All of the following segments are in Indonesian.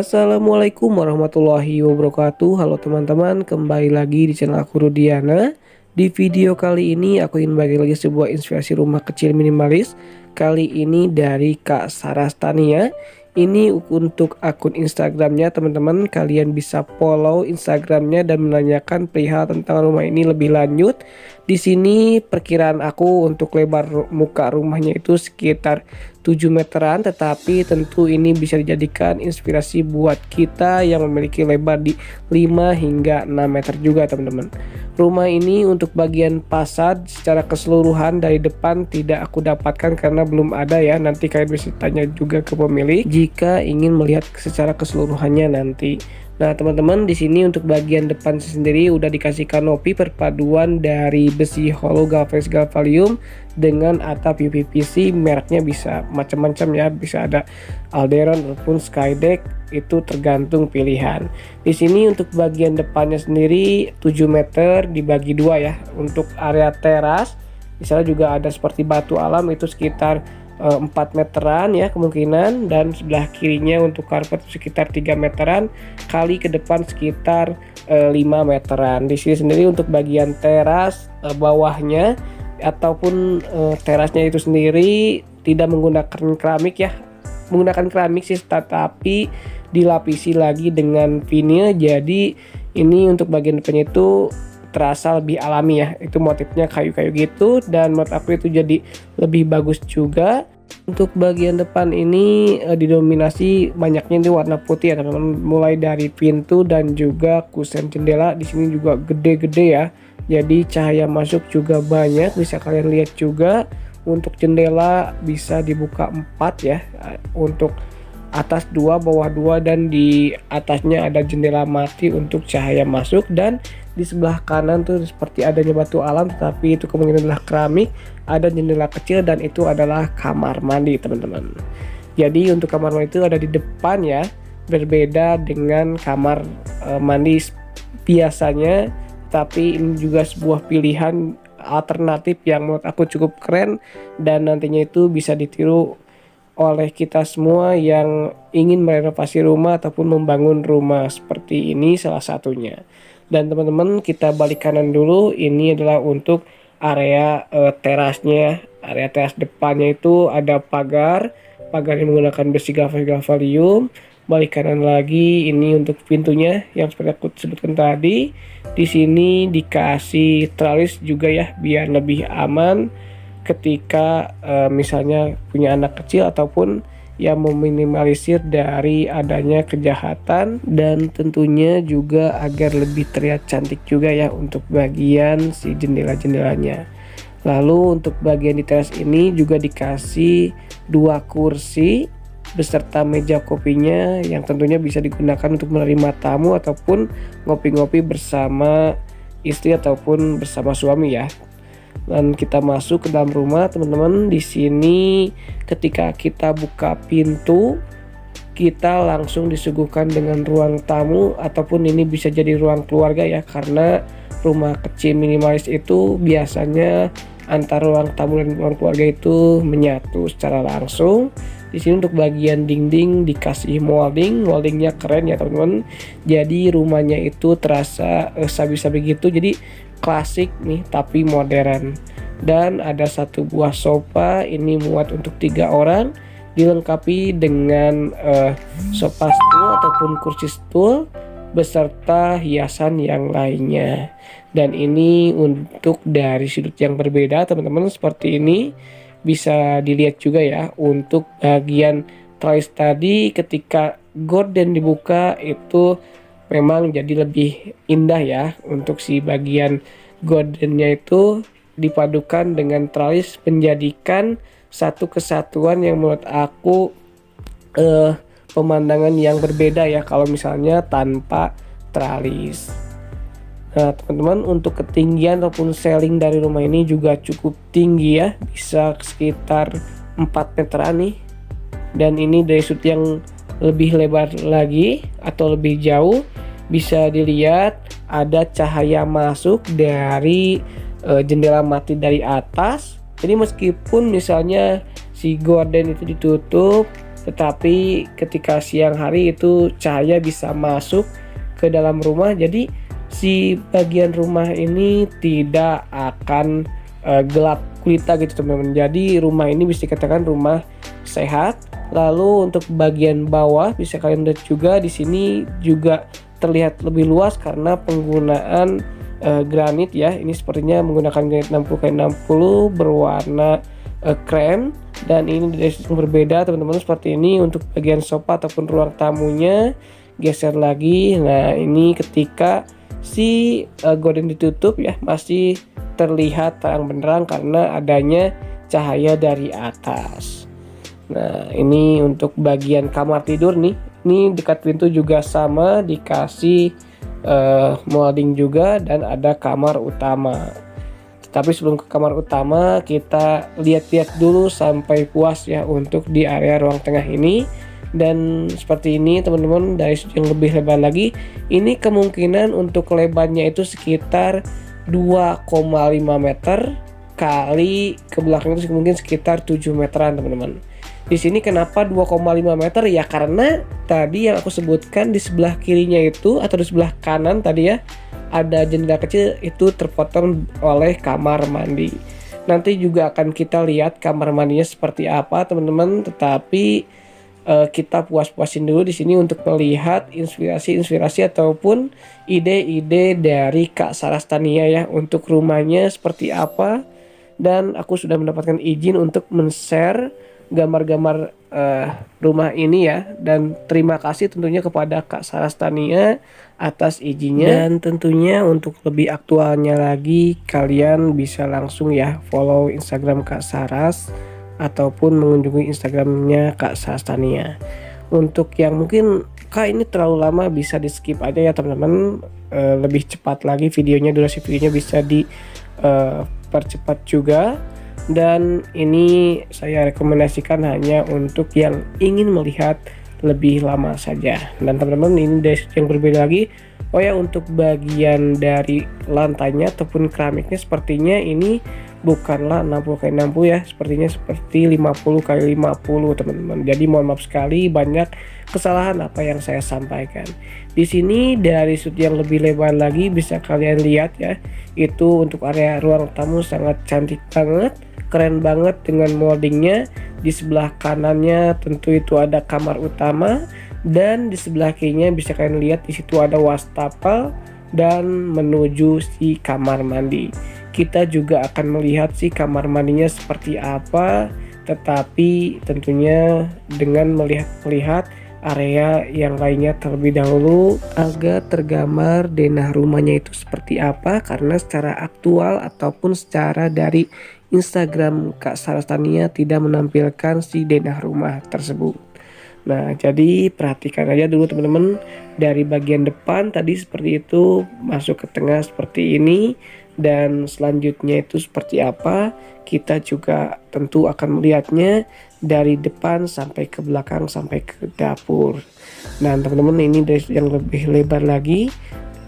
Assalamualaikum warahmatullahi wabarakatuh. Halo teman-teman, kembali lagi di channel aku Rudiana. Di video kali ini aku ingin bagi lagi sebuah inspirasi rumah kecil minimalis. Kali ini dari Kak Sarastania. Ini untuk akun Instagramnya teman-teman. Kalian bisa follow Instagramnya dan menanyakan perihal tentang rumah ini lebih lanjut. Di sini perkiraan aku untuk lebar muka rumahnya itu sekitar 7 meteran, tetapi tentu ini bisa dijadikan inspirasi buat kita yang memiliki lebar di 5 hingga 6 meter juga teman-teman. Rumah ini untuk bagian fasad secara keseluruhan dari depan tidak aku dapatkan karena belum ada ya. Nanti kalian bisa tanya juga ke pemilik jika ingin melihat secara keseluruhannya nanti. Nah teman-teman, di sini untuk bagian depan sendiri udah dikasih kanopi perpaduan dari besi hollow galvanis galvalium dengan atap UPVC. Mereknya bisa macam-macam ya, bisa ada Alderon ataupun Skydeck, itu tergantung pilihan. Di sini untuk bagian depannya sendiri 7 meter dibagi dua ya. Untuk area teras misalnya juga ada seperti batu alam itu sekitar 4 meteran ya kemungkinan, dan sebelah kirinya untuk karpet sekitar 3 meteran kali ke depan sekitar 5 meteran. Di sini sendiri untuk bagian teras bawahnya ataupun terasnya itu sendiri tidak menggunakan keramik ya, menggunakan keramik sih tetapi dilapisi lagi dengan vinil, jadi ini untuk bagian depannya itu terasa lebih alami ya, itu motifnya kayu-kayu gitu dan menurut aku itu jadi lebih bagus juga. Untuk bagian depan ini didominasi banyaknya di warna putih ya teman-teman, mulai dari pintu dan juga kusen jendela di sini juga gede-gede ya, jadi cahaya masuk juga banyak, bisa kalian lihat juga. Untuk jendela bisa dibuka 4 ya, untuk atas 2 bawah 2 dan di atasnya ada jendela mati untuk cahaya masuk, dan di sebelah kanan tuh seperti adanya batu alam tetapi itu kemungkinan adalah keramik. Ada jendela kecil dan itu adalah kamar mandi teman-teman. Jadi untuk kamar mandi itu ada di depan ya, berbeda dengan kamar mandi biasanya, tapi ini juga sebuah pilihan alternatif yang menurut aku cukup keren dan nantinya itu bisa ditiru oleh kita semua yang ingin merenovasi rumah ataupun membangun rumah seperti ini salah satunya. Dan teman-teman, kita balik kanan dulu, ini adalah untuk area terasnya. Area teras depannya itu ada pagar yang menggunakan besi galvalium. Balik kanan lagi, ini untuk pintunya yang seperti aku sebutkan tadi. Di sini dikasih tralis juga ya biar lebih aman ketika misalnya punya anak kecil ataupun yang meminimalisir dari adanya kejahatan, dan tentunya juga agar lebih terlihat cantik juga ya untuk bagian si jendela-jendelanya. Lalu untuk bagian di teras ini juga dikasih 2 kursi beserta meja kopinya yang tentunya bisa digunakan untuk menerima tamu ataupun ngopi-ngopi bersama istri ataupun bersama suami ya. Dan kita masuk ke dalam rumah teman-teman. Di sini ketika kita buka pintu kita langsung disuguhkan dengan ruang tamu ataupun ini bisa jadi ruang keluarga ya, karena rumah kecil minimalis itu biasanya antara ruang tamu dan ruang keluarga itu menyatu secara langsung. Di sini untuk bagian dinding dikasih moldingnya keren ya teman-teman. Jadi rumahnya itu terasa sabi-sabi gitu, jadi klasik nih tapi modern. Dan ada 1 buah sofa, ini muat untuk 3 orang, dilengkapi dengan sofa stool ataupun kursi stool beserta hiasan yang lainnya. Dan ini untuk dari sudut yang berbeda teman-teman, seperti ini bisa dilihat juga ya. Untuk bagian tralis tadi ketika gorden dibuka itu memang jadi lebih indah ya. Untuk si bagian gordennya itu dipadukan dengan tralis menjadikan satu kesatuan yang menurut aku pemandangan yang berbeda ya kalau misalnya tanpa tralis. Nah teman-teman, untuk ketinggian ataupun ceiling dari rumah ini juga cukup tinggi ya, bisa sekitar 4 meteran nih, dan ini dari sudut yang lebih lebar lagi atau lebih jauh bisa dilihat ada cahaya masuk dari jendela mati dari atas. Jadi meskipun misalnya si gorden itu ditutup tetapi ketika siang hari itu cahaya bisa masuk ke dalam rumah, jadi si bagian rumah ini tidak akan gelap gulita gitu teman-teman. Jadi rumah ini bisa dikatakan rumah sehat. Lalu untuk bagian bawah bisa kalian lihat juga di sini juga terlihat lebih luas karena penggunaan granit ya. Ini sepertinya menggunakan granit 60x60 berwarna krem, dan ini dari yang berbeda teman-teman seperti ini. Untuk bagian sofa ataupun ruang tamunya geser lagi. Nah, ini ketika si gorden ditutup ya masih terlihat terang benderang karena adanya cahaya dari atas. Nah, ini untuk bagian kamar tidur nih. Ini dekat pintu juga sama dikasih molding juga, dan ada kamar utama. Tapi sebelum ke kamar utama kita lihat-lihat dulu sampai puas ya untuk di area ruang tengah ini. Dan seperti ini teman-teman, dari sudut yang lebih lebar lagi, ini kemungkinan untuk lebarnya itu sekitar 2,5 meter kali ke belakang itu mungkin sekitar 7 meteran teman-teman. Di sini kenapa 2,5 meter ya, karena tadi yang aku sebutkan di sebelah kirinya itu atau di sebelah kanan tadi ya ada jendela kecil, itu terpotong oleh kamar mandi. Nanti juga akan kita lihat kamar mandinya seperti apa teman-teman, tetapi kita puas-puasin dulu di sini untuk melihat inspirasi ataupun ide-ide dari Kak Sarastania ya untuk rumahnya seperti apa. Dan aku sudah mendapatkan izin untuk men-share gambar-gambar rumah ini ya, dan terima kasih tentunya kepada Kak Sarastania atas izinnya. Dan tentunya untuk lebih aktualnya lagi kalian bisa langsung ya follow Instagram Kak Saras ataupun mengunjungi Instagramnya Kak Sarastania. Untuk yang mungkin Kak ini terlalu lama bisa di skip aja ya teman-teman, lebih cepat lagi videonya, durasi videonya bisa dipercepat juga. Dan ini saya rekomendasikan hanya untuk yang ingin melihat lebih lama saja. Dan teman-teman ini dari yang berbeda lagi. Oh ya, untuk bagian dari lantainya ataupun keramiknya sepertinya ini bukanlah 60x60 ya, sepertinya seperti 50x50 teman-teman. Jadi mohon maaf sekali banyak kesalahan apa yang saya sampaikan. Di sini dari sudut yang lebih lebar lagi bisa kalian lihat ya, itu untuk area ruang tamu sangat cantik banget, keren banget dengan moldingnya. Di sebelah kanannya tentu itu ada kamar utama, dan di sebelah kirinya bisa kalian lihat di situ ada wastafel dan menuju si kamar mandi. Kita juga akan melihat si kamar mandinya seperti apa, tetapi tentunya dengan melihat area yang lainnya terlebih dahulu agar tergambar denah rumahnya itu seperti apa, karena secara aktual ataupun secara dari Instagram Kak Sarastania tidak menampilkan si denah rumah tersebut. Nah, jadi perhatikan aja dulu teman-teman, dari bagian depan tadi seperti itu, masuk ke tengah seperti ini, dan selanjutnya itu seperti apa kita juga tentu akan melihatnya dari depan sampai ke belakang sampai ke dapur. Dan teman-teman ini dari yang lebih lebar lagi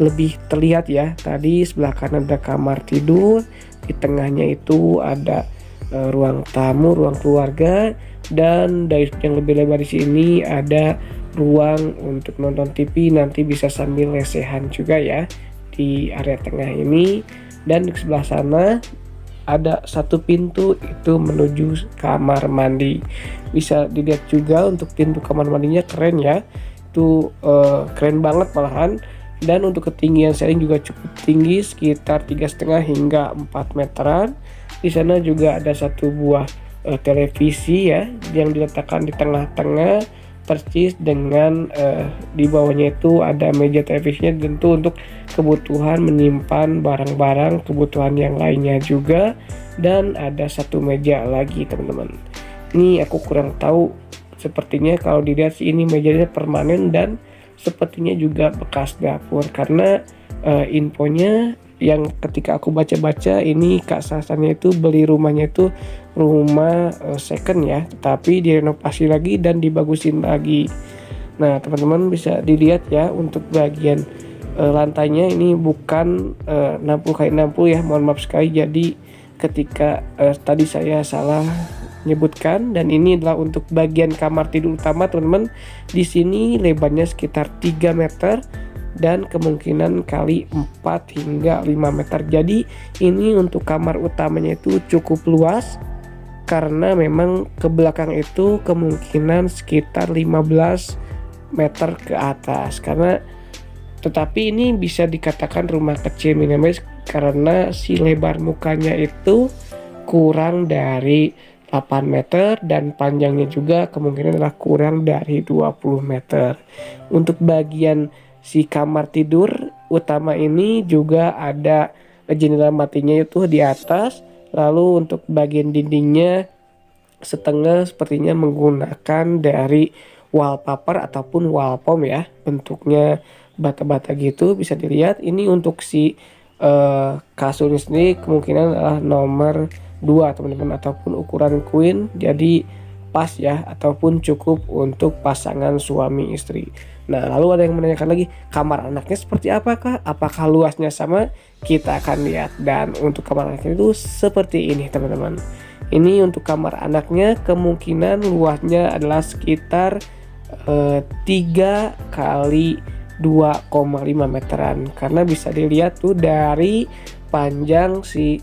lebih terlihat ya, tadi sebelah kanan ada kamar tidur, di tengahnya itu ada ruang tamu, ruang keluarga, dan dari yang lebih lebar di sini ada ruang untuk nonton TV, nanti bisa sambil lesehan juga ya di area tengah ini. Dan di sebelah sana ada satu pintu itu menuju kamar mandi. Bisa dilihat juga untuk pintu kamar mandinya keren ya, itu keren banget malahan. Dan untuk ketinggian ceiling juga cukup tinggi, sekitar 3,5 hingga 4 meteran. Di sana juga ada satu buah televisi ya yang diletakkan di tengah-tengah persis dengan di bawahnya itu ada meja televisinya, tentu untuk kebutuhan menyimpan barang-barang kebutuhan yang lainnya juga. Dan ada satu meja lagi teman-teman, ini aku kurang tahu, sepertinya kalau dilihat sih ini mejanya permanen dan sepertinya juga bekas dapur, karena infonya yang ketika aku baca-baca ini Kak Sarastania itu beli rumahnya itu rumah second ya, tapi direnovasi lagi dan dibagusin lagi. Nah teman-teman bisa dilihat ya untuk bagian lantainya ini bukan 60x60 ya, mohon maaf sekali. Jadi ketika tadi saya salah menyebutkan. Dan ini adalah untuk bagian kamar tidur utama teman-teman. Di sini lebarnya sekitar 3 meter dan kemungkinan kali 4 hingga 5 meter. Jadi ini untuk kamar utamanya itu cukup luas, karena memang ke belakang itu kemungkinan sekitar 15 meter ke atas. Tetapi ini bisa dikatakan rumah kecil minimalis karena si lebar mukanya itu kurang dari 8 meter dan panjangnya juga kemungkinan adalah kurang dari 20 meter. Untuk bagian si kamar tidur utama ini juga ada jendela matinya itu di atas. Lalu untuk bagian dindingnya setengah sepertinya menggunakan dari wallpaper ataupun wall foam ya, bentuknya bata-bata gitu bisa dilihat. Ini untuk si kasurnya sendiri kemungkinan adalah nomor 2 teman-teman, ataupun ukuran queen, jadi pas ya, ataupun cukup untuk pasangan suami istri. Nah, lalu ada yang menanyakan lagi, kamar anaknya seperti apakah? Apakah luasnya sama? Kita akan lihat. Dan untuk kamar anaknya itu seperti ini teman-teman. Ini untuk kamar anaknya kemungkinan luasnya adalah sekitar 3 kali 2,5 meteran, karena bisa dilihat tuh dari panjang si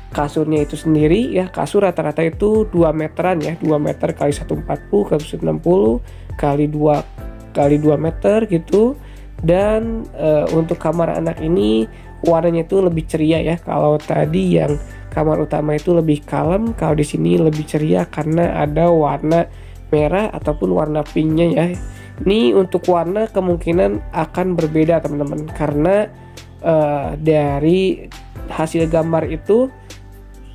kasurnya itu sendiri ya. Kasur rata-rata itu 2 meteran ya, 2 meter kali 140 kali 160 kali 2 meter gitu. Dan untuk kamar anak ini warnanya itu lebih ceria ya. Kalau tadi yang kamar utama itu lebih kalem, kalau di sini lebih ceria karena ada warna merah ataupun warna pinknya ya. Ini untuk warna kemungkinan akan berbeda teman-teman, karena dari hasil gambar itu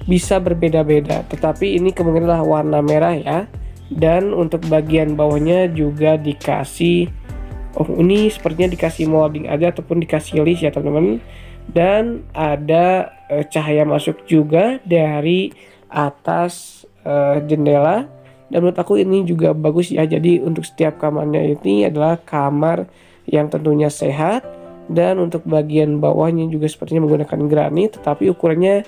bisa berbeda-beda, tetapi ini kemungkinan adalah warna merah ya. Dan untuk bagian bawahnya juga dikasih, ini sepertinya dikasih molding aja ataupun dikasih list ya teman-teman. Dan ada cahaya masuk juga dari atas jendela. Dan menurut aku ini juga bagus ya. Jadi untuk setiap kamarnya ini adalah kamar yang tentunya sehat. Dan untuk bagian bawahnya juga sepertinya menggunakan granit, tetapi ukurannya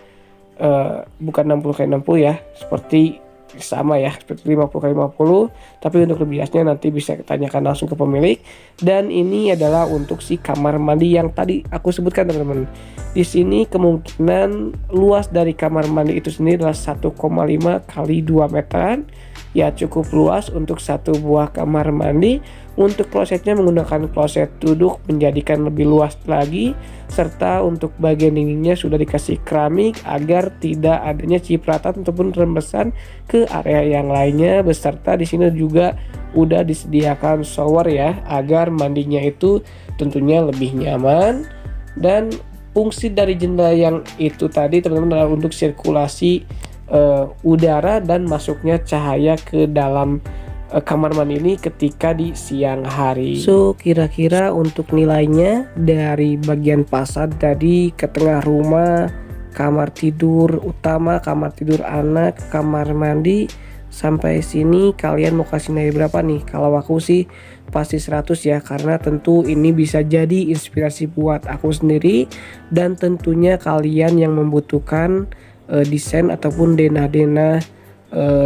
bukan 60x60 ya, seperti sama ya, seperti 50x50. Tapi untuk lebih jelasnya nanti bisa ditanyakan langsung ke pemilik. Dan ini adalah untuk si kamar mandi yang tadi aku sebutkan teman-teman. Di sini kemungkinan luas dari kamar mandi itu sendiri adalah 1,5 kali 2 meteran. Ya, cukup luas untuk satu buah kamar mandi. Untuk klosetnya menggunakan kloset duduk menjadikan lebih luas lagi, serta untuk bagian dindingnya sudah dikasih keramik agar tidak adanya cipratan ataupun rembesan ke area yang lainnya. Beserta di sini juga udah disediakan shower ya, agar mandinya itu tentunya lebih nyaman. Dan fungsi dari jendela yang itu tadi teman-teman adalah untuk sirkulasi udara dan masuknya cahaya ke dalam kamar mandi ini ketika di siang hari. So kira-kira untuk nilainya dari bagian fasad tadi ke tengah rumah, kamar tidur utama, kamar tidur anak, kamar mandi, sampai sini kalian mau kasih nilai berapa nih? Kalau aku sih pasti 100 ya, karena tentu ini bisa jadi inspirasi buat aku sendiri. Dan tentunya kalian yang membutuhkan desain ataupun denah-denah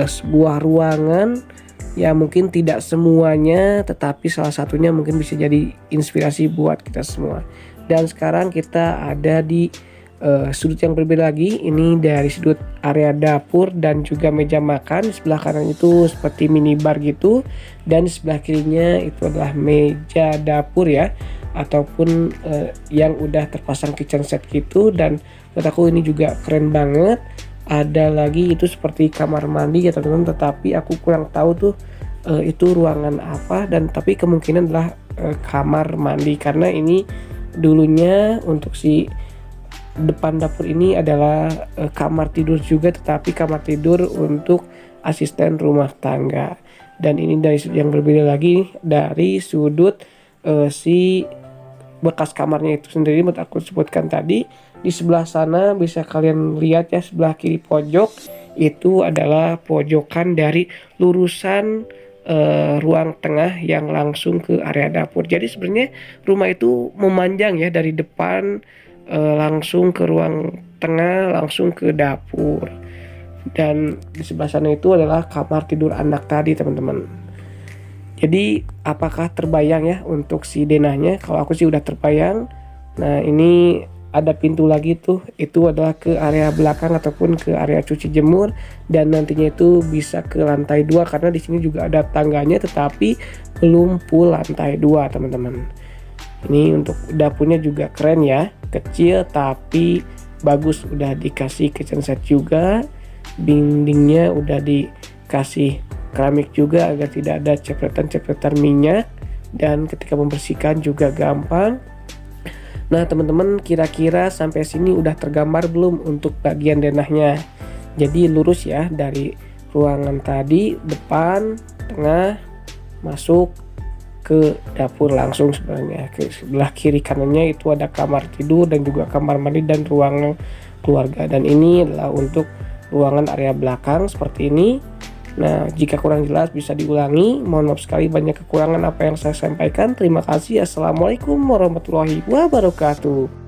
sebuah ruangan ya, mungkin tidak semuanya, tetapi salah satunya mungkin bisa jadi inspirasi buat kita semua. Dan sekarang kita ada di sudut yang berbeda lagi. Ini dari sudut area dapur dan juga meja makan. Di sebelah kanan itu seperti minibar gitu, dan di sebelah kirinya itu adalah meja dapur ya, ataupun yang udah terpasang kitchen set gitu. Dan menurut aku ini juga keren banget. Ada lagi itu seperti kamar mandi ya teman-teman, tetapi aku kurang tahu tuh itu ruangan apa. Dan tapi kemungkinan adalah kamar mandi, karena ini dulunya untuk si depan dapur ini adalah kamar tidur juga, tetapi kamar tidur untuk asisten rumah tangga. Dan ini dari sudut yang berbeda lagi, dari sudut si bekas kamarnya itu sendiri menurut aku sebutkan tadi. Di sebelah sana bisa kalian lihat ya, sebelah kiri pojok itu adalah pojokan dari lurusan ruang tengah yang langsung ke area dapur. Jadi sebenarnya rumah itu memanjang ya, dari depan langsung ke ruang tengah, langsung ke dapur. Dan di sebelah sana itu adalah kamar tidur anak tadi teman-teman. Jadi apakah terbayang ya untuk si denahnya? Kalau aku sih udah terbayang. Nah ini ada pintu lagi tuh, itu adalah ke area belakang ataupun ke area cuci jemur, dan nantinya itu bisa ke lantai 2 karena di sini juga ada tangganya tetapi belum full lantai 2 teman-teman. Ini untuk dapurnya juga keren ya, kecil tapi bagus, udah dikasih kitchen set juga, dindingnya udah dikasih keramik juga agar tidak ada cepretan-cepretan minyak, dan ketika membersihkan juga gampang. Nah teman-teman, kira-kira sampai sini udah tergambar belum untuk bagian denahnya? Jadi lurus ya dari ruangan tadi, depan, tengah, masuk ke dapur langsung sebenarnya. Ke sebelah kiri kanannya itu ada kamar tidur dan juga kamar mandi dan ruangan keluarga. Dan ini adalah untuk ruangan area belakang seperti ini. Nah, jika kurang jelas bisa diulangi. Mohon maaf sekali banyak kekurangan apa yang saya sampaikan. Terima kasih. Assalamualaikum warahmatullahi wabarakatuh.